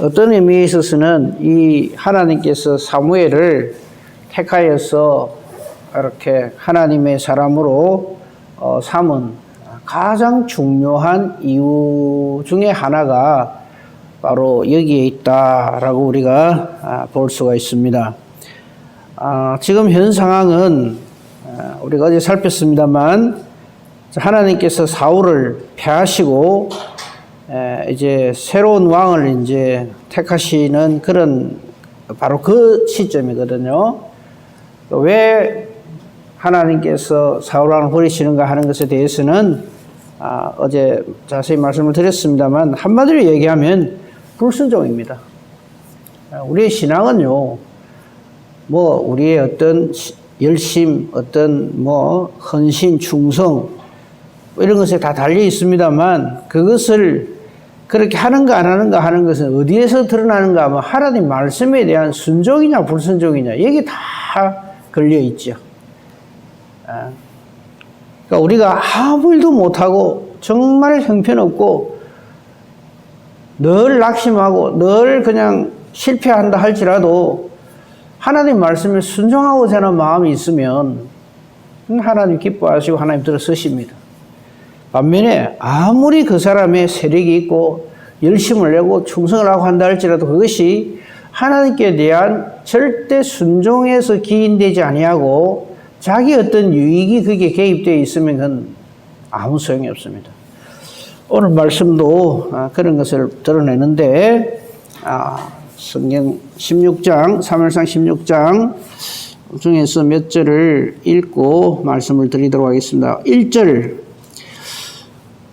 어떤 의미에 있어서는 이 하나님께서 사무엘을 택하여서 이렇게 하나님의 사람으로 삼은 가장 중요한 이유 중에 하나가 바로 여기에 있다라고 우리가 볼 수가 있습니다. 지금 현 상황은 우리가 어제 살폈습니다만 하나님께서 사울을 패하시고 이제 새로운 왕을 이제 택하시는 그런 바로 그 시점이거든요. 왜 하나님께서 사울 왕을 버리시는가 하는 것에 대해서는 어제 자세히 말씀을 드렸습니다만 한마디로 얘기하면 불순종입니다. 우리의 신앙은요, 뭐 우리의 어떤 열심, 어떤 뭐 헌신, 충성 이런 것에 다 달려 있습니다만 그것을 그렇게 하는가 안 하는가 하는 것은 어디에서 드러나는가 하면 하나님 말씀에 대한 순종이냐 불순종이냐 이게 다 걸려 있죠. 그러니까 우리가 아무 일도 못하고 정말 형편없고 늘 낙심하고 늘 그냥 실패한다 할지라도 하나님 말씀에 순종하고자 하는 마음이 있으면 하나님 기뻐하시고 하나님 들어서십니다. 반면에 아무리 그 사람의 세력이 있고 열심을 내고 충성을 하고 한다 할지라도 그것이 하나님께 대한 절대 순종에서 기인되지 아니하고 자기 어떤 유익이 그게 개입되어 있으면 그건 아무 소용이 없습니다. 오늘 말씀도 그런 것을 드러내는데 성경 16장, 사무엘상 16장 중에서 몇 절을 읽고 말씀을 드리도록 하겠습니다. 1절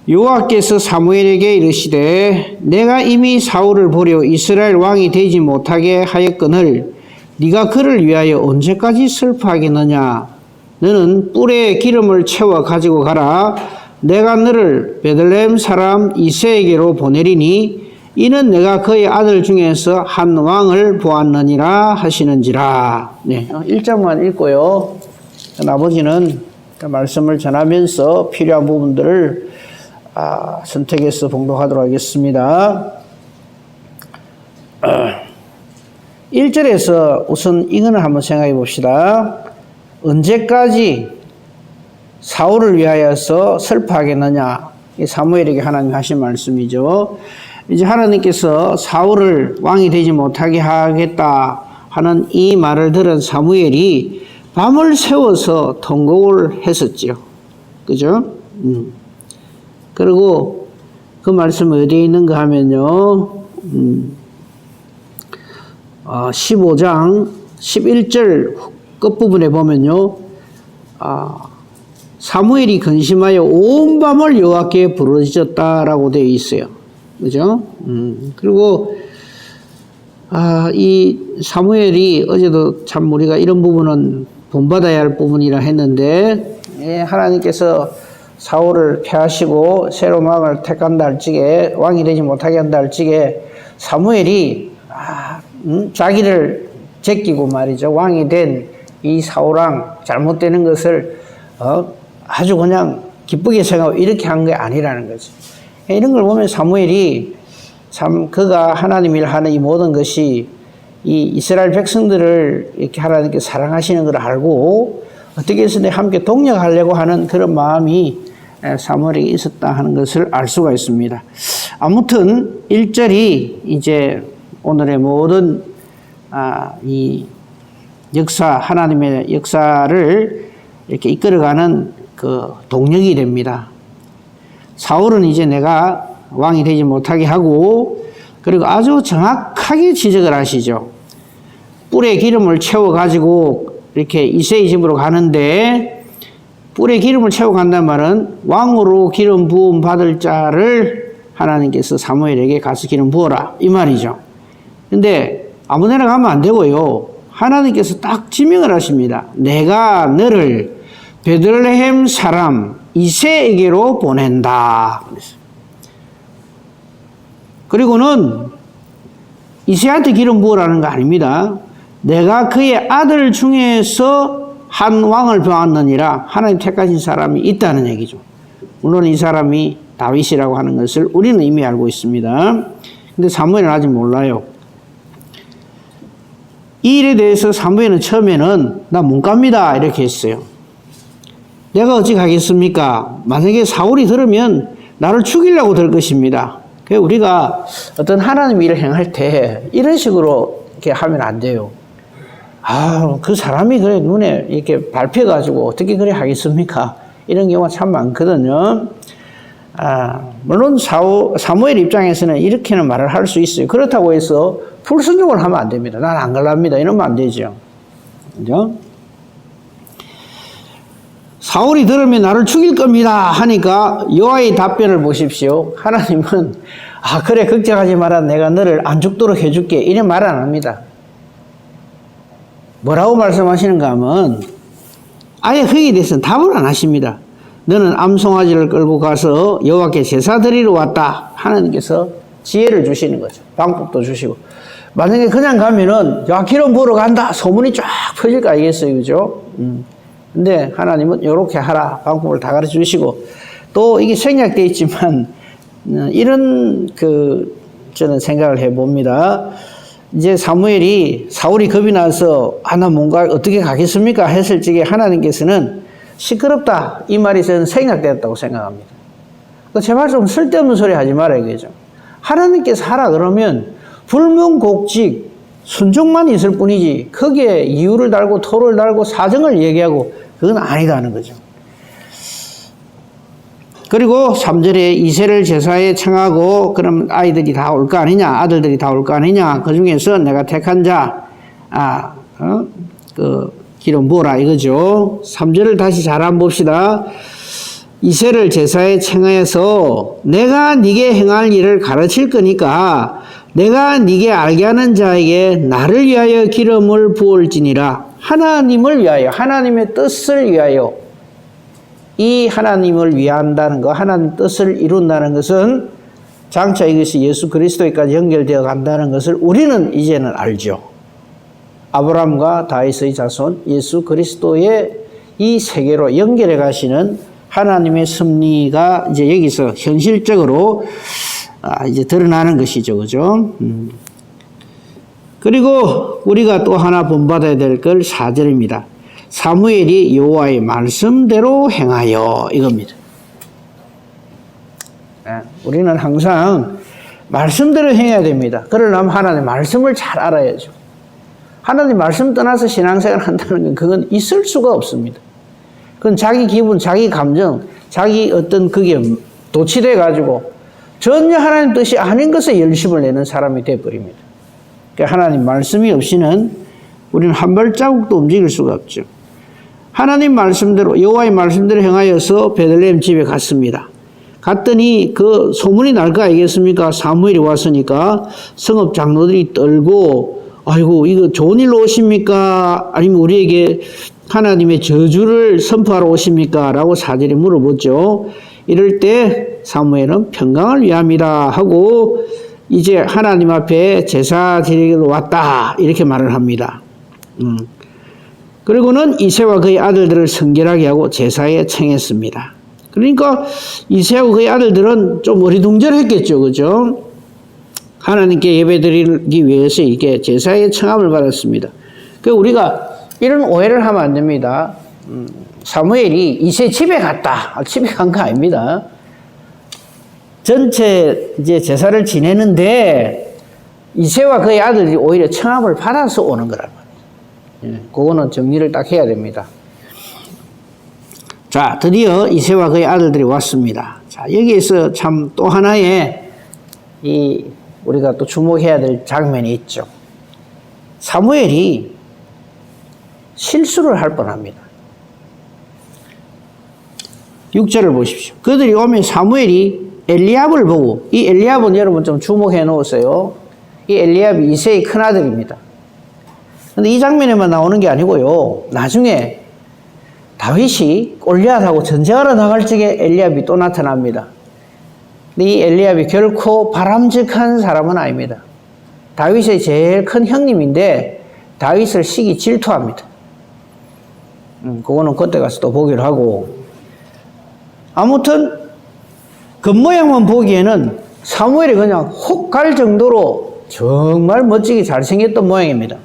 여호와께서 사무엘에게 이르시되 내가 이미 사울을 버려 이스라엘 왕이 되지 못하게 하였거늘 네가 그를 위하여 언제까지 슬퍼하겠느냐. 너는 뿔에 기름을 채워 가지고 가라. 내가 너를 베들레헴 사람 이새에게로 보내리니 이는 내가 그의 아들 중에서 한 왕을 보았느니라 하시는지라. 네, 1장만 읽고요. 나머지는 말씀을 전하면서 필요한 부분들을 선택해서 봉독하도록 하겠습니다. 1절에서 우선 이거는 한번 생각해 봅시다. 언제까지 사울을 위하여서 슬퍼하겠느냐. 이 사무엘에게 하나님 하신 말씀이죠. 이제 하나님께서 사울을 왕이 되지 못하게 하겠다 하는 이 말을 들은 사무엘이 밤을 새워서 통곡을 했었죠. 그죠? 그리고 그 말씀이 어디에 있는가 하면요. 15장 11절 끝부분에 보면요. 사무엘이 근심하여 온 밤을 여호와께 부르짖었다라고 되어 있어요. 그죠? 그리고 이 사무엘이 어제도 참 우리가 이런 부분은 본받아야 할 부분이라 했는데 하나님께서 사울을 패하시고 새로운 왕을 택한다 할지게 왕이 되지 못하게 한다 할지게 사무엘이 자기를 제끼고 말이죠. 왕이 된 이 사울왕 잘못되는 것을 아주 그냥 기쁘게 생각하고 이렇게 한 게 아니라는 거죠. 이런 걸 보면 사무엘이 참 그가 하나님 일 하는 이 모든 것이 이 이스라엘 백성들을 이렇게 하나님께 사랑하시는 걸 알고 어떻게 해서 함께 동력하려고 하는 그런 마음이 사무엘에게 있었다 하는 것을 알 수가 있습니다. 아무튼 1절이 이제 오늘의 모든 이 역사, 하나님의 역사를 이렇게 이끌어가는 그 동력이 됩니다. 사울은 이제 내가 왕이 되지 못하게 하고 그리고 아주 정확하게 지적을 하시죠. 뿔에 기름을 채워가지고 이렇게 이새의 집으로 가는데 뿔에 기름을 채워 간다는 말은 왕으로 기름 부음 받을 자를 하나님께서 사무엘에게 가서 기름 부어라 이 말이죠. 근데 아무데나 가면 안 되고요. 하나님께서 딱 지명을 하십니다. 내가 너를 베들레헴 사람 이새에게로 보낸다. 그리고는 이새한테 기름 부으라는 거 아닙니다. 내가 그의 아들 중에서 한 왕을 보았느니라. 하나님 택하신 사람이 있다는 얘기죠. 물론 이 사람이 다윗이라고 하는 것을 우리는 이미 알고 있습니다. 근데 사무엘은 아직 몰라요. 이 일에 대해서 사무엘은 처음에는 나 못 갑니다 이렇게 했어요. 내가 어찌 가겠습니까? 만약에 사울이 들으면 나를 죽이려고 들 것입니다. 그래서 우리가 어떤 하나님 일을 행할 때 이런 식으로 이렇게 하면 안 돼요. 그 사람이 그래 눈에 이렇게 밟혀가지고 어떻게 그래 하겠습니까? 이런 경우가 참 많거든요. 물론 사무엘 입장에서는 이렇게는 말을 할 수 있어요. 그렇다고 해서 불순종을 하면 안 됩니다. 난 안 갈랍니다. 이러면 안 되죠. 그죠? 사울이 들으면 나를 죽일 겁니다 하니까 여호와의 답변을 보십시오. 하나님은 그래 걱정하지 마라. 내가 너를 안 죽도록 해줄게. 이런 말 안 합니다. 뭐라고 말씀하시는가 하면 아예 거기에 대해서는 답을 안 하십니다. 너는 암송아지를 끌고 가서 여호와께 제사 드리러 왔다. 하나님께서 지혜를 주시는 거죠. 방법도 주시고. 만약에 그냥 가면은 기름 부으러 간다. 소문이 쫙 퍼질 거 아니겠어요. 그죠? 근데 하나님은 이렇게 하라. 방법을 다 가르쳐 주시고. 또 이게 생략되어 있지만 이런 저는 생각을 해 봅니다. 이제 사무엘이 사울이 겁이 나서 나 뭔가 어떻게 가겠습니까? 했을 적에 하나님께서는 시끄럽다. 이 말이 저는 생략되었다고 생각합니다. 제발 좀 쓸데없는 소리 하지 말아야 되죠. 하나님께서 하라 그러면 불문곡직 순종만 있을 뿐이지 거기에 이유를 달고 토를 달고 사정을 얘기하고 그건 아니다는 거죠. 그리고 3절에 이새를 제사에 청하고 그럼 아이들이 다 올 거 아니냐 아들들이 다 올 거 아니냐 그 중에서 내가 택한 자 기름 부어라 이거죠. 3절을 다시 잘 한번 봅시다. 이새를 제사에 청하여서 내가 네게 행할 일을 가르칠 거니까 내가 네게 알게 하는 자에게 나를 위하여 기름을 부을지니라. 하나님을 위하여 하나님의 뜻을 위하여 이 하나님을 위한다는 것 하나님 뜻을 이룬다는 것은 장차 이것이 예수 그리스도에까지 연결되어 간다는 것을 우리는 이제는 알죠. 아브라함과 다윗의 자손 예수 그리스도의 이 세계로 연결해 가시는 하나님의 섭리가 이제 여기서 현실적으로 이제 드러나는 것이죠. 그죠? 그리고 우리가 또 하나 본받아야 될 걸 4절입니다. 사무엘이 여호와의 말씀대로 행하여 이겁니다. 우리는 항상 말씀대로 행해야 됩니다. 그러려면 하나님의 말씀을 잘 알아야죠. 하나님 말씀 떠나서 신앙생활 한다는 건 그건 있을 수가 없습니다. 그건 자기 기분, 자기 감정, 자기 어떤 그게 도취돼 가지고 전혀 하나님 뜻이 아닌 것에 열심을 내는 사람이 되어버립니다. 그러니까 하나님 말씀이 없이는 우리는 한 발자국도 움직일 수가 없죠. 하나님 말씀대로 여호와의 말씀대로 행하여서 베들레헴 집에 갔습니다. 갔더니 그 소문이 날 거 아니겠습니까? 사무엘이 왔으니까 성읍 장로들이 떨고 아이고 이거 좋은 일로 오십니까? 아니면 우리에게 하나님의 저주를 선포하러 오십니까? 라고 4절에 물어보죠. 이럴 때 사무엘은 평강을 위함이라 하고 이제 하나님 앞에 제사 드리러 왔다 이렇게 말을 합니다. 그리고는 이새와 그의 아들들을 성결하게 하고 제사에 청했습니다. 그러니까 이새하고 그의 아들들은 좀 어리둥절했겠죠. 그죠? 하나님께 예배드리기 위해서 이게 제사에 청함을 받았습니다. 그러니까 우리가 이런 오해를 하면 안 됩니다. 사무엘이 이새 집에 갔다. 집에 간 거 아닙니다. 전체 이제 제사를 지내는데 이새와 그의 아들이 오히려 청함을 받아서 오는 거란 말이에요. 그거는 정리를 딱 해야 됩니다. 자, 드디어 이새와 그의 아들들이 왔습니다. 자, 여기에서 참 또 하나의 우리가 또 주목해야 될 장면이 있죠. 사무엘이 실수를 할 뻔합니다. 6절을 보십시오. 그들이 오면 사무엘이 엘리압을 보고, 이 엘리압은 여러분 좀 주목해 놓으세요. 이 엘리압이 이새의 큰아들입니다. 근데 이 장면에만 나오는 게 아니고요. 나중에 다윗이 골리앗하고 전쟁하러 나갈 적에 엘리압이 또 나타납니다. 근데 이 엘리압이 결코 바람직한 사람은 아닙니다. 다윗의 제일 큰 형님인데 다윗을 시기 질투합니다. 그거는 그때 가서 또 보기로 하고, 아무튼 겉모양만 보기에는 사무엘이 그냥 혹 갈 정도로 정말 멋지게 잘생겼던 모양입니다.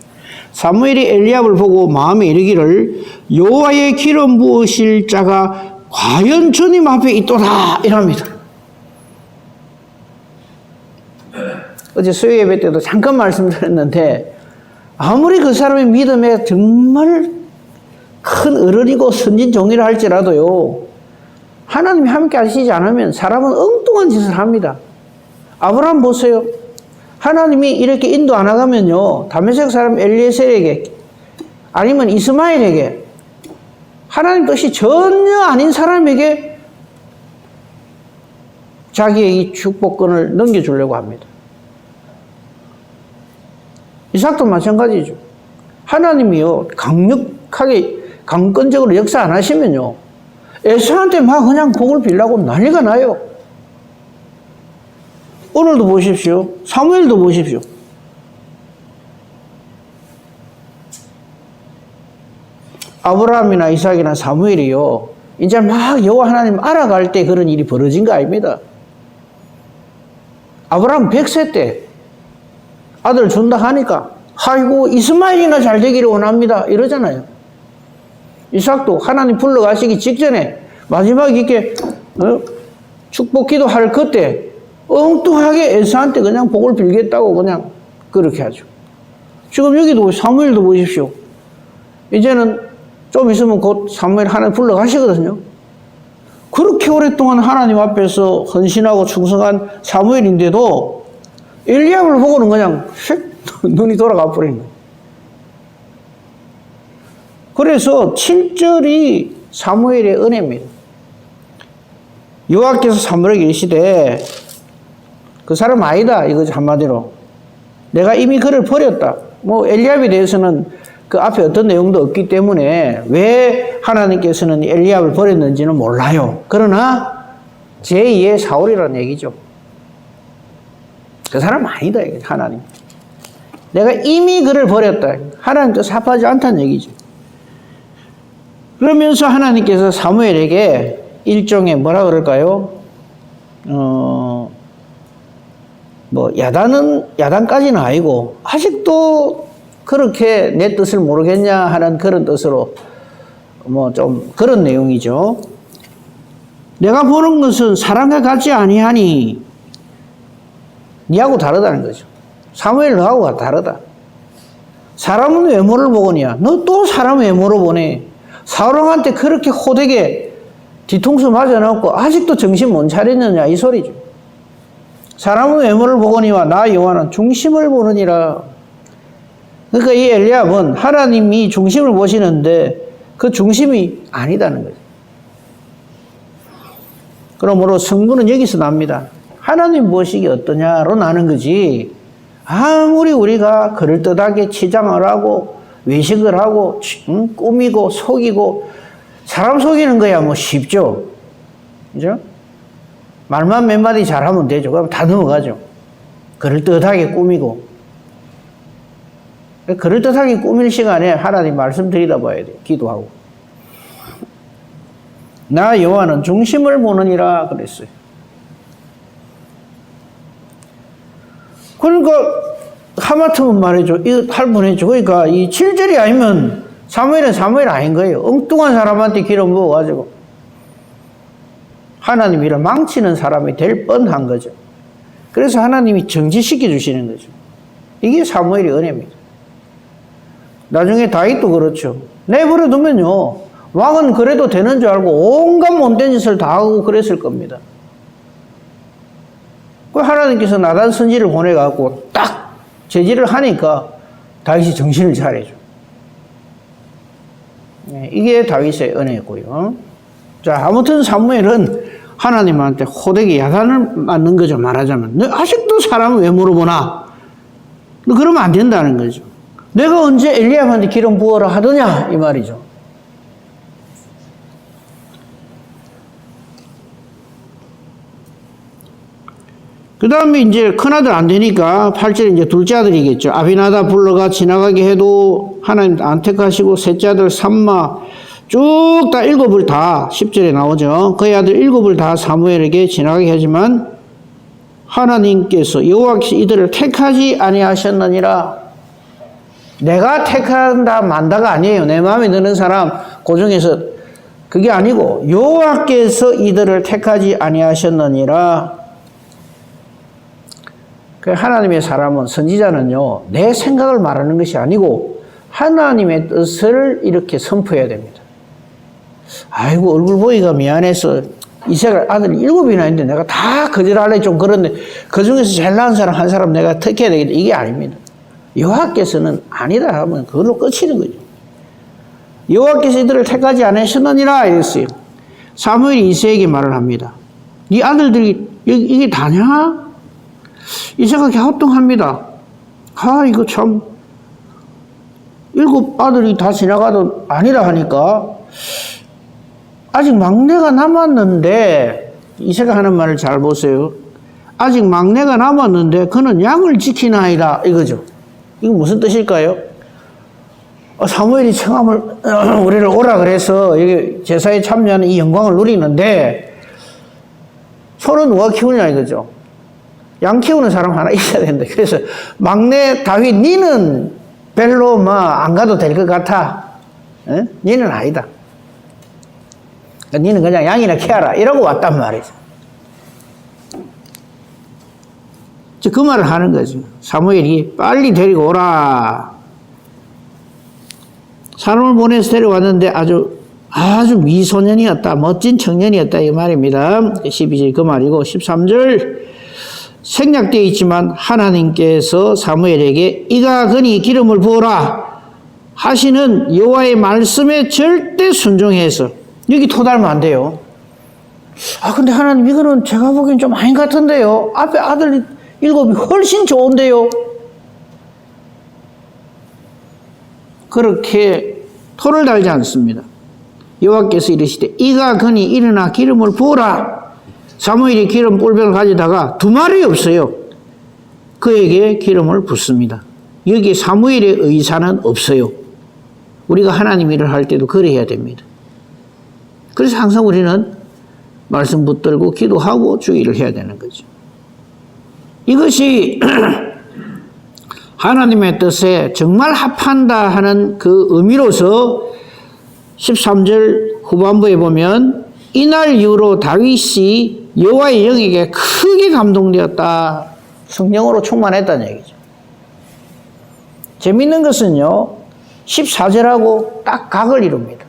사무엘이 엘리압을 보고 마음에 이르기를 여호와의 기름 부으실 자가 과연 주님 앞에 있도다 이랍니다. 어제 수요 예배 때도 잠깐 말씀드렸는데 아무리 그 사람의 믿음에 정말 큰 어른이고 선진 종이라 할지라도요, 하나님이 함께 하시지 않으면 사람은 엉뚱한 짓을 합니다. 아브라함 보세요. 하나님이 이렇게 인도 안 나가면요, 다메섹 사람 엘리에셀에게 아니면 이스마엘에게 하나님 뜻이 전혀 아닌 사람에게 자기의 이 축복권을 넘겨주려고 합니다. 이삭도 마찬가지죠. 하나님이요, 강력하게 강권적으로 역사 안 하시면요, 에사한테 막 그냥 복을 빌라고 난리가 나요. 오늘도 보십시오. 사무엘도 보십시오. 아브라함이나 이삭이나 사무엘이요, 이제 막 여호와 하나님 알아갈 때 그런 일이 벌어진 거 아닙니다. 아브라함 100세 때 아들 준다 하니까 아이고 이스마엘이나 잘 되기를 원합니다 이러잖아요. 이삭도 하나님 불러가시기 직전에 마지막 이렇게 축복 기도할 그때 엉뚱하게 에사한테 그냥 복을 빌겠다고 그냥 그렇게 하죠. 지금 여기도 사무엘도 보십시오. 이제는 좀 있으면 곧 사무엘 하나님 불러가시거든요. 그렇게 오랫동안 하나님 앞에서 헌신하고 충성한 사무엘인데도 엘리압을 보고는 그냥 눈이 돌아가 버린 거예요. 그래서 7절이 사무엘의 은혜입니다. 여호와께서 사무엘에게 이르시되 그 사람 아니다 이거지. 한마디로 내가 이미 그를 버렸다. 뭐 엘리압에 대해서는 그 앞에 어떤 내용도 없기 때문에 왜 하나님께서는 엘리압을 버렸는지는 몰라요. 그러나 제2의 사울이라는 얘기죠. 그 사람 아니다 이게 하나님. 내가 이미 그를 버렸다. 하나님 뜻 합하지 않다는 얘기죠. 그러면서 하나님께서 사무엘에게 일종의 뭐라 그럴까요? 뭐 야단까지는 아니고 아직도 그렇게 내 뜻을 모르겠냐 하는 그런 뜻으로 뭐 좀 그런 내용이죠. 내가 보는 것은 사람과 같지 아니하니 니하고 다르다는 거죠. 사무엘 너하고 다르다. 사람은 외모를 보거니와 너 또 사람 외모로 보네. 사울왕한테 그렇게 호되게 뒤통수 맞아놓고 아직도 정신 못 차렸느냐 이 소리죠. 사람은 외모를 보거니와 나 여호와는 중심을 보느니라. 그러니까 이 엘리압은 하나님이 중심을 보시는데 그 중심이 아니다는 거죠. 그러므로 승부는 여기서 납니다. 하나님 보시기 어떠냐로 나는 거지. 아무리 우리가 그럴듯하게 치장을 하고 외식을 하고 꾸미고 속이고 사람 속이는 거야 뭐 쉽죠. 그죠? 말만 몇 마디 잘하면 되죠. 그럼 다 넘어가죠. 그럴듯하게 꾸미고. 그럴듯하게 꾸밀 시간에 하나님 말씀 드리다 봐야 돼. 기도하고. 나 여호와는 중심을 보느니라 그랬어요. 그러니까 하마터면 말해줘. 이거 할뻔해줘. 그러니까 이 7절이 아니면 사무엘은 사무엘 아닌 거예요. 엉뚱한 사람한테 기름 부어가지고 하나님이를 망치는 사람이 될 뻔한 거죠. 그래서 하나님이 정지시켜 주시는 거죠. 이게 사무엘의 은혜입니다. 나중에 다윗도 그렇죠. 내버려 두면요 왕은 그래도 되는 줄 알고 온갖 못된 짓을 다 하고 그랬을 겁니다. 그 하나님께서 나단 선지를 보내갖고 딱 제지를 하니까 다윗이 정신을 차려줘. 이게 다윗의 은혜고요. 자, 아무튼 사무엘은 하나님한테 호되게 야단을 맞는 거죠. 말하자면 너 아직도 사람 외모로 보나? 너 그러면 안 된다는 거죠. 내가 언제 엘리압한테 기름 부어라 하더냐 이 말이죠. 그 다음에 이제 큰아들 안 되니까 8절에 이제 둘째 아들이겠죠. 아비나답 불러가 지나가게 해도 하나님 안 택하시고 셋째 아들 삼마 쭉 다 7을 다 10절에 나오죠. 그의 아들 7을 다 사무엘에게 지나가게 하지만 하나님께서 여호와께서 이들을 택하지 아니하셨느니라. 내가 택한다 만다가 아니에요. 내 마음에 드는 사람 그 중에서 그게 아니고 여호와께서 이들을 택하지 아니하셨느니라. 하나님의 사람은, 선지자는요, 내 생각을 말하는 것이 아니고 하나님의 뜻을 이렇게 선포해야 됩니다. 아이고 얼굴 보기가 미안해서 이삭을 아들이 7이나 있는데 내가 다 거절할래 좀 그런데 그 중에서 제일 나은 사람 한 사람 내가 택해야 되겠다. 이게 아닙니다. 여호와께서는 아니다 하면 그걸로 끝이는 거죠. 여호와께서 이들을 택하지 않으셨느니라 이랬어요. 사무엘이 이새에게 말을 합니다. 네 아들들이 이게 다냐? 이새가 갸우뚱합니다. 이거 참 7 아들이 다 지나가도 아니라 하니까 아직 막내가 남았는데, 이새가 하는 말을 잘 보세요. 아직 막내가 남았는데 그는 양을 지키나이다 이거죠. 이거 무슨 뜻일까요? 사무엘이 청함을 우리를 오라 그래서 여기 제사에 참여하는 이 영광을 누리는데 소는 누가 키우냐 이거죠. 양 키우는 사람 하나 있어야 된다. 그래서 막내 다윗, 니는 별로 안 가도 될 것 같아. 에? 니는 아니다. 니는 그냥 양이나 키워라 이러고 왔단 말이죠. 그 말을 하는 거죠. 사무엘이 빨리 데리고 오라. 사람을 보내서 데려왔는데 아주 미소년이었다. 멋진 청년이었다. 이 말입니다. 12절 그 말이고 13절 생략되어 있지만 하나님께서 사무엘에게 이가 그니 기름을 부어라 하시는 여호와의 말씀에 절대 순종해서, 여기 토달면 안 돼요. 근데 하나님 이거는 제가 보기엔 좀 아닌 것 같은데요. 앞에 아들 7이 훨씬 좋은데요. 그렇게 토를 달지 않습니다. 여호와께서 이르시되 이가 그니 일어나 기름을 부어라. 사무엘이 기름 뿔병을 가져다가 두 말이 없어요. 그에게 기름을 붓습니다. 여기 사무엘의 의사는 없어요. 우리가 하나님 일을 할 때도 그래야 됩니다. 그래서 항상 우리는 말씀 붙들고 기도하고 주의를 해야 되는 거죠. 이것이 하나님의 뜻에 정말 합한다 하는 그 의미로서 13절 후반부에 보면 이날 이후로 다윗이 여호와의 영에게 크게 감동되었다. 성령으로 충만했다는 얘기죠. 재밌는 것은요, 14절하고 딱 각을 이룹니다.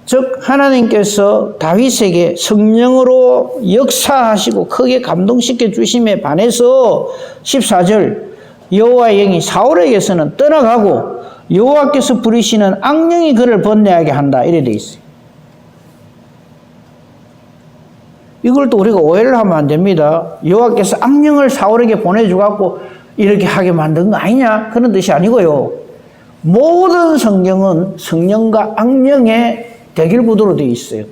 즉 하나님께서 다윗에게 성령으로 역사하시고 크게 감동시켜 주심에 반해서 14절 여호와의 영이 사울에게서는 떠나가고 여호와께서 부리시는 악령이 그를 번뇌하게 한다 이래 돼 있어요. 이걸 또 우리가 오해를 하면 안 됩니다. 여호와께서 악령을 사울에게 보내주갖고 이렇게 하게 만든 거 아니냐 그런 뜻이 아니고요. 모든 성경은 성령과 악령의 대결구도로 되어 있어요.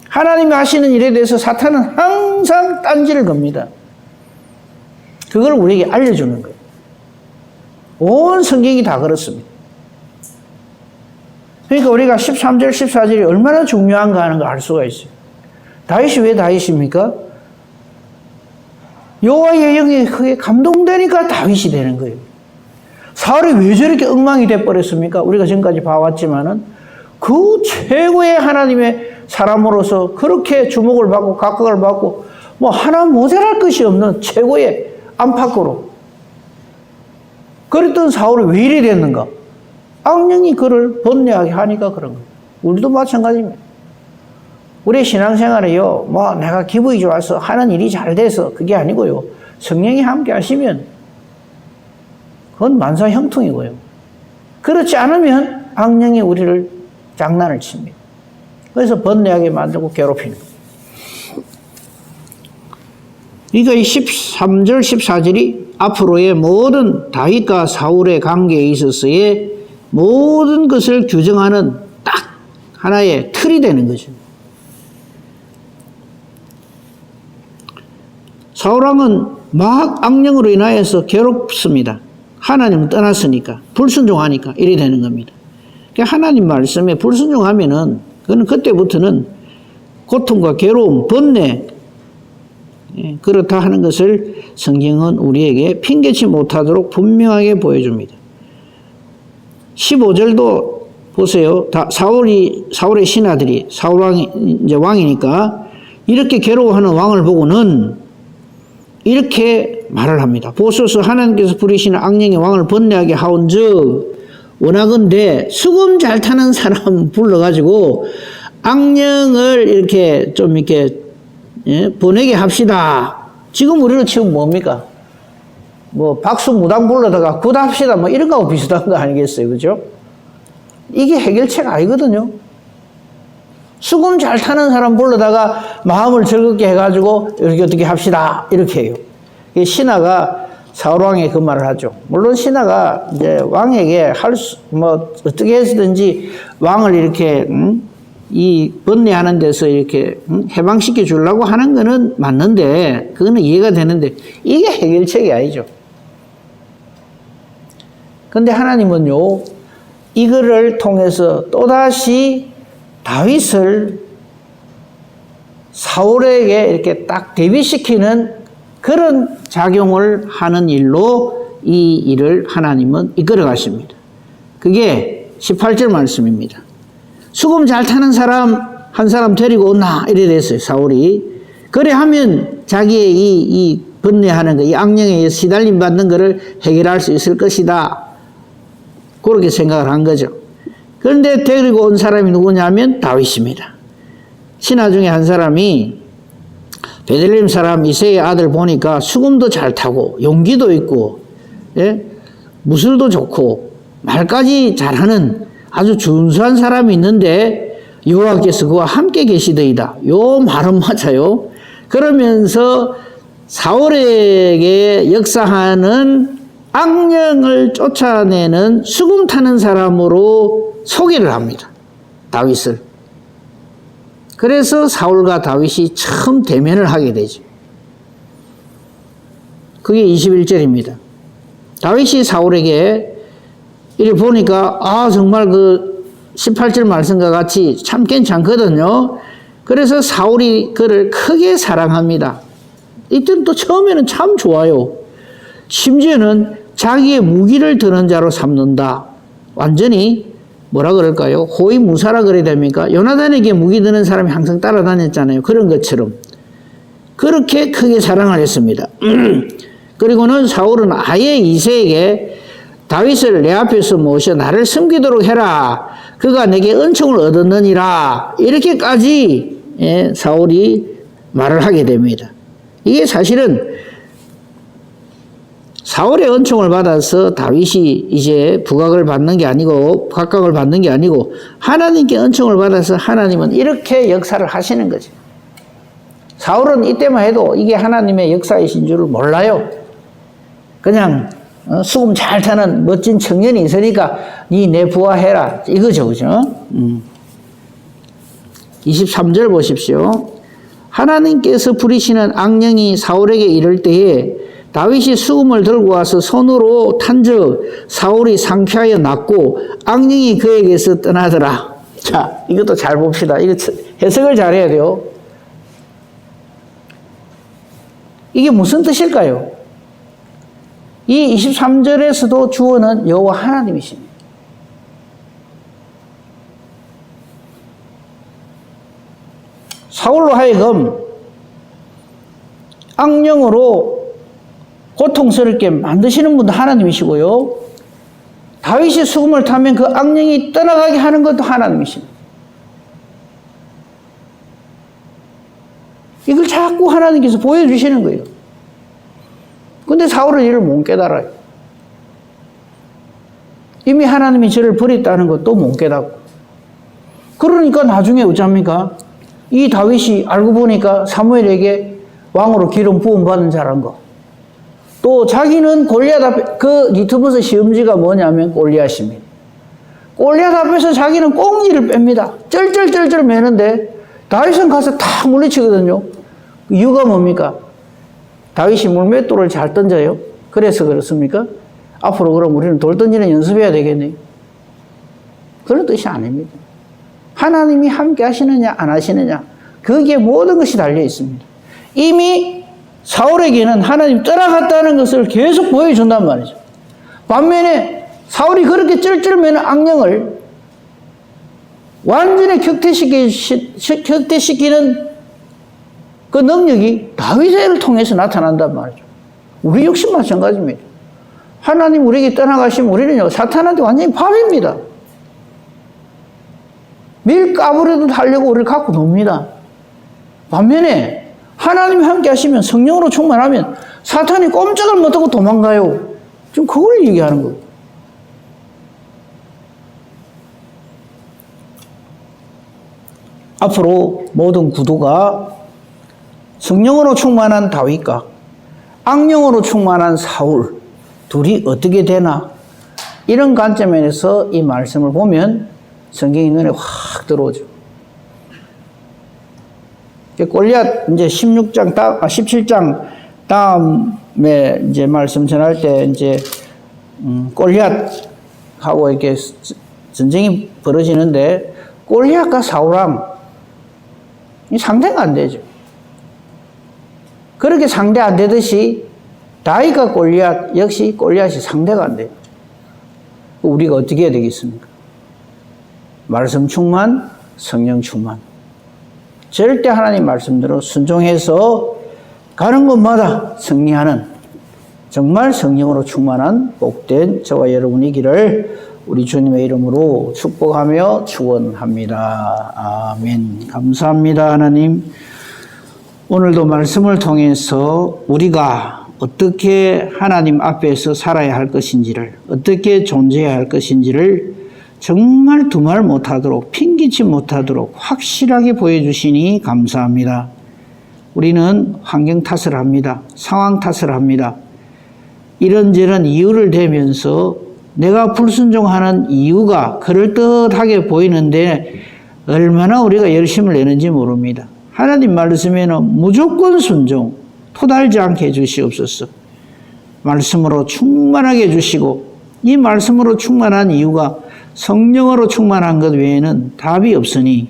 하나님이 하시는 일에 대해서 사탄은 항상 딴지를 겁니다. 그걸 우리에게 알려주는 거예요. 온 성경이 다 그렇습니다. 그러니까 우리가 13절, 14절이 얼마나 중요한가 하는 걸 알 수가 있어요. 다윗이 왜 다윗입니까? 여호와의 영이 크게 감동되니까 다윗이 되는 거예요. 사울이 왜 저렇게 엉망이 돼버렸습니까? 우리가 지금까지 봐왔지만은 그 최고의 하나님의 사람으로서 그렇게 주목을 받고 각광을 받고 하나 모자랄 것이 없는 최고의 안팎으로 그랬던 사울이 왜 이리 됐는가? 악령이 그를 번뇌하게 하니까 그런 거예요. 우리도 마찬가지입니다. 우리의 신앙생활에요, 내가 기분이 좋아서 하는 일이 잘 돼서 그게 아니고요. 성령이 함께 하시면 그건 만사 형통이고요. 그렇지 않으면 악령이 우리를 장난을 칩니다. 그래서 번뇌하게 만들고 괴롭히는 거예요. 그러니까 이 13절, 14절이 앞으로의 모든 다윗과 사울의 관계에 있어서의 모든 것을 규정하는 딱 하나의 틀이 되는 거죠. 사울왕은 막 악령으로 인하여서 괴롭습니다. 하나님을 떠났으니까, 불순종하니까 이래 되는 겁니다. 그러니까 하나님 말씀에 불순종하면은 그는 그때부터는 고통과 괴로움, 번뇌, 그렇다 하는 것을 성경은 우리에게 핑계치 못하도록 분명하게 보여줍니다. 15절도 보세요. 사울의 신하들이 사울왕이 이제 왕이니까 이렇게 괴로워하는 왕을 보고는 이렇게 말을 합니다. 보소서 하나님께서 부리시는 악령의 왕을 번뇌하게 하온즉 원하건대 수금 잘 타는 사람 불러가지고 악령을 이렇게 좀 이렇게 보내게 합시다. 지금 우리는 지금 뭡니까? 뭐 박수 무당 불러다가 굿합시다 뭐 이런 거하고 비슷한 거 아니겠어요, 그죠? 이게 해결책 아니거든요. 수금 잘 타는 사람 불러다가 마음을 즐겁게 해가지고 이렇게 어떻게 합시다 이렇게 해요. 신하가 사울왕에 그 말을 하죠. 물론 신하가 이제 왕에게 뭐 어떻게 해서든지 왕을 이렇게 이 번뇌하는 데서 이렇게 해방시켜 주려고 하는 거는 맞는데 그거는 이해가 되는데 이게 해결책이 아니죠. 근데 하나님은요 이거를 통해서 또다시 다윗을 사울에게 이렇게 딱 대비시키는 그런 작용을 하는 일로 이 일을 하나님은 이끌어 가십니다. 그게 18절 말씀입니다. 수금 잘 타는 사람 한 사람 데리고 온나 이래 됐어요. 사울이 그래 하면 자기의 이 번뇌하는 거, 이 악령에 시달림 받는 거를 해결할 수 있을 것이다. 그렇게 생각을 한 거죠. 그런데 데리고 온 사람이 누구냐면 다윗입니다. 신하 중에 한 사람이 베들레헴 사람 이새의 아들 보니까 수금도 잘 타고 용기도 있고 무술도 좋고 말까지 잘하는 아주 준수한 사람이 있는데 여호와께서 그와 함께 계시더이다. 요 말은 맞아요. 그러면서 사울에게 역사하는 악령을 쫓아내는 수금 타는 사람으로 소개를 합니다. 다윗을. 그래서 사울과 다윗이 처음 대면을 하게 되죠. 그게 21절입니다. 다윗이 사울에게 이래 보니까 정말 그 18절 말씀과 같이 참 괜찮거든요. 그래서 사울이 그를 크게 사랑합니다. 이때는 또 처음에는 참 좋아요. 심지어는 자기의 무기를 드는 자로 삼는다. 완전히 뭐라 그럴까요? 호위무사라 그래야 됩니까? 요나단에게 무기 드는 사람이 항상 따라다녔잖아요. 그런 것처럼. 그렇게 크게 사랑을 했습니다. 그리고는 사울은 아예 이새에게 다윗을 내 앞에서 모셔 나를 섬기도록 해라. 그가 내게 은총을 얻었느니라. 이렇게까지 사울이 말을 하게 됩니다. 이게 사실은 사울의 은총을 받아서 다윗이 이제 부각을 받는 게 아니고 각광을 받는 게 아니고 하나님께 은총을 받아서 하나님은 이렇게 역사를 하시는 거죠. 사울은 이때만 해도 이게 하나님의 역사이신 줄을 몰라요. 그냥 수금 잘 타는 멋진 청년이 있으니까 니 내 부하해라 이거죠, 그죠? 23절 보십시오. 하나님께서 부리시는 악령이 사울에게 이를 때에 다윗이 수금을 들고 와서 손으로 탄즉 사울이 상쾌하여 낫고 악령이 그에게서 떠나더라. 자, 이것도 잘 봅시다. 이거 해석을 잘해야 돼요. 이게 무슨 뜻일까요? 이 23절에서도 주어는 여호와 하나님이십니다. 사울로 하여금 악령으로 고통스럽게 만드시는 분도 하나님이시고요. 다윗이 수금을 타면 그 악령이 떠나가게 하는 것도 하나님이십니다. 이걸 자꾸 하나님께서 보여주시는 거예요. 근데 사울은 이를 못 깨달아요. 이미 하나님이 저를 버렸다는 것도 못 깨닫고. 그러니까 나중에 어쩝니까? 이 다윗이 알고 보니까 사무엘에게 왕으로 기름 부음 받은 자란 거. 또 자기는 골리앗 앞에 그 리트머스 시험지가 뭐냐면 골리앗입니다. 골리앗 앞에서 자기는 꽁지를 뺍니다. 쩔쩔쩔쩔 매는데 다윗은 가서 다 물리치거든요. 이유가 뭡니까? 다윗이 물맷돌을 잘 던져요. 그래서 그렇습니까? 앞으로 그럼 우리는 돌 던지는 연습해야 되겠네요. 그런 뜻이 아닙니다. 하나님이 함께 하시느냐 안 하시느냐 거기에 모든 것이 달려 있습니다. 이미 사울에게는 하나님 떠나갔다는 것을 계속 보여준단 말이죠. 반면에 사울이 그렇게 쩔쩔매는 악령을 완전히 격퇴시키는 그 능력이 다윗을 통해서 나타난단 말이죠. 우리 역시 마찬가지입니다. 하나님 우리에게 떠나가시면 우리는요, 사탄한테 완전히 밥입니다. 매일 까부려도 하려고 우리를 갖고 놉니다. 반면에 하나님이 함께 하시면, 성령으로 충만하면 사탄이 꼼짝을 못하고 도망가요. 지금 그걸 얘기하는 거예요. 앞으로 모든 구도가 성령으로 충만한 다윗과 악령으로 충만한 사울 둘이 어떻게 되나, 이런 관점에서 이 말씀을 보면 성경이 눈에 확 들어오죠. 골리앗 이제 17장 다음에 이제 말씀 전할 때 이제 골리앗하고 이렇게 전쟁이 벌어지는데, 골리앗과 사울랑 상대가 안 되죠. 그렇게 상대 안 되듯이 다윗과 골리앗 역시 골리앗이 상대가 안 돼요. 우리가 어떻게 해야 되겠습니까? 말씀 충만, 성령 충만. 절대 하나님 말씀대로 순종해서 가는 곳마다 승리하는, 정말 성령으로 충만한 복된 저와 여러분이기를 우리 주님의 이름으로 축복하며 축원합니다. 아멘. 감사합니다, 하나님. 오늘도 말씀을 통해서 우리가 어떻게 하나님 앞에서 살아야 할 것인지를, 어떻게 존재해야 할 것인지를 정말 두말 못하도록, 핑기치 못하도록 확실하게 보여주시니 감사합니다. 우리는 환경 탓을 합니다. 상황 탓을 합니다. 이런저런 이유를 대면서 내가 불순종하는 이유가 그럴듯하게 보이는데 얼마나 우리가 열심을 내는지 모릅니다. 하나님 말씀에는 무조건 순종, 토달지 않게 해주시옵소서. 말씀으로 충만하게 해주시고, 이 말씀으로 충만한 이유가 성령으로 충만한 것 외에는 답이 없으니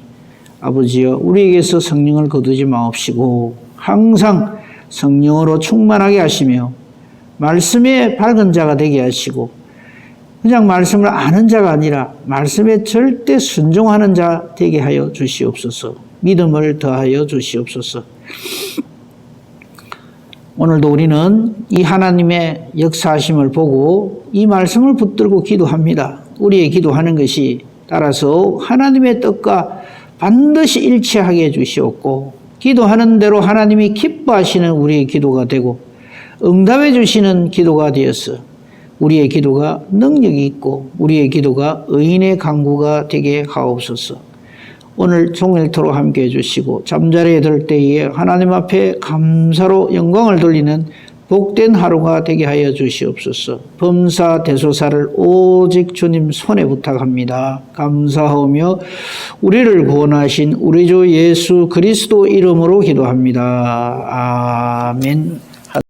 아버지여, 우리에게서 성령을 거두지 마옵시고 항상 성령으로 충만하게 하시며 말씀에 밝은 자가 되게 하시고, 그냥 말씀을 아는 자가 아니라 말씀에 절대 순종하는 자 되게 하여 주시옵소서. 믿음을 더하여 주시옵소서. 오늘도 우리는 이 하나님의 역사하심을 보고 이 말씀을 붙들고 기도합니다. 우리의 기도하는 것이 따라서 하나님의 뜻과 반드시 일치하게 해주시옵고, 기도하는 대로 하나님이 기뻐하시는 우리의 기도가 되고 응답해 주시는 기도가 되어서 우리의 기도가 능력이 있고 우리의 기도가 의인의 간구가 되게 하옵소서. 오늘 종일토록 함께 해주시고 잠자리에 들 때에 하나님 앞에 감사로 영광을 돌리는 복된 하루가 되게 하여 주시옵소서. 범사 대소사를 오직 주님 손에 부탁합니다. 감사하며 우리를 구원하신 우리 주 예수 그리스도 이름으로 기도합니다. 아멘.